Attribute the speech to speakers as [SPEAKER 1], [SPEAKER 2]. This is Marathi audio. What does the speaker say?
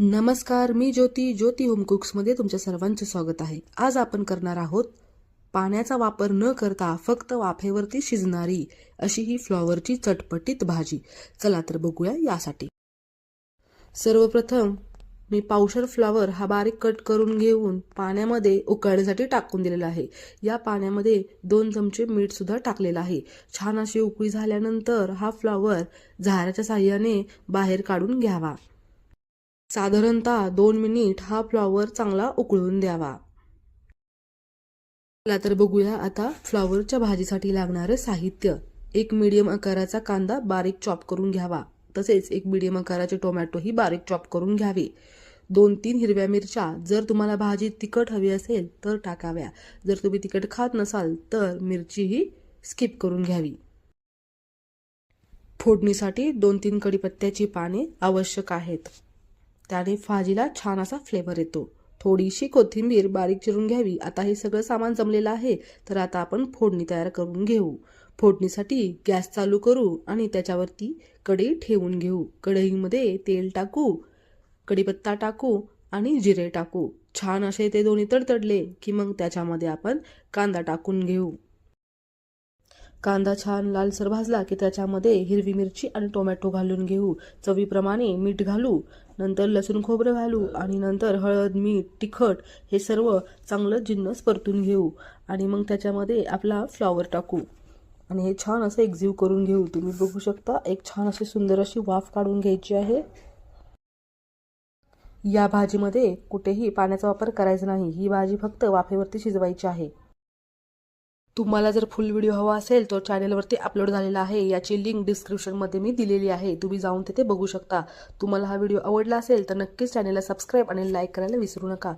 [SPEAKER 1] नमस्कार, मी ज्योती होम कुक्समध्ये तुमच्या सर्वांचे स्वागत आहे। आज आपण करणार आहोत पाण्याचा वापर न करता फक्त वाफेवरती शिजणारी अशी ही फ्लॉवरची चटपटीत भाजी। चला तर बघूया यासाठी। सर्वप्रथम मी पावशर फ्लॉवर हा बारीक कट करून घेऊन पाण्यामध्ये उकळण्यासाठी टाकून दिलेला आहे। या पाण्यामध्ये 2 चमचे मीठ सुद्धा टाकलेला आहे। छान अशी उकळी झाल्यानंतर हा फ्लॉवर झाऱ्याच्या साहाय्याने बाहेर काढून घ्यावा। साधारणतः 2 मिनिट हा फ्लॉवर चांगला उकळून द्यावा। चला तर बघूया आता फ्लॉवरच्या भाजीसाठी लागणारे साहित्य। एक मीडियम आकाराचा कांदा बारीक चॉप करून घ्यावा। तसेच एक मीडियम आकाराचे टोमॅटो ही बारीक चॉप करून घ्यावे। 2-3 हिरव्या मिरच्या जर तुम्हाला भाजी तिखट हवी असेल तर टाकाव्या। जर तुम्ही तिखट खात नसाल तर मिरची ही स्किप करून घ्यावी। फोडणीसाठी 2-3 कढीपत्त्याची पाने आवश्यक आहेत। त्याने भाजीला छान असा फ्लेवर येतो। थोडीशी कोथिंबीर बारीक चिरून घ्यावी। आता हे सगळं सामान जमलेलं आहे, तर आता आपण फोडणी तयार करून घेऊ। फोडणीसाठी गॅस चालू करू आणि त्याच्यावरती कढई ठेवून घेऊ। कढईमध्ये तेल टाकू, कढीपत्ता टाकू आणि जिरे टाकू। छान असे ते दोन्ही तडतडले की मग त्याच्यामध्ये आपण कांदा टाकून घेऊ। कांदा छान लालसर भाजला की त्याच्यामध्ये हिरवी मिरची आणि टोमॅटो घालून घेऊ। चवीप्रमाणे मीठ घालू, नंतर लसूण खोबरं घालू आणि नंतर हळद, मीठ, तिखट हे सर्व चांगलं जिन्नस परतून घेऊ आणि मग त्याच्यामध्ये आपला फ्लॉवर टाकू आणि हे छान असं एक्झिव्ह करून घेऊ। तुम्ही बघू शकता एक छान अशी सुंदर अशी वाफ काढून घ्यायची आहे। या भाजीमध्ये कुठेही पाण्याचा वापर करायचा नाही। ही भाजी फक्त वाफेवरती शिजवायची आहे। तुम्हाला जर फुल व्हिडिओ हवा असेल तर चॅनलवरती अपलोड झालेला आहे। याची लिंक डिस्क्रिप्शनमध्ये मी दिलेली आहे, तुम्ही जाऊन तिथे बघू शकता। तुम्हाला हा व्हिडिओ आवडला असेल तर नक्कीच चॅनलला सबस्क्राईब आणि लाईक करायला विसरू नका।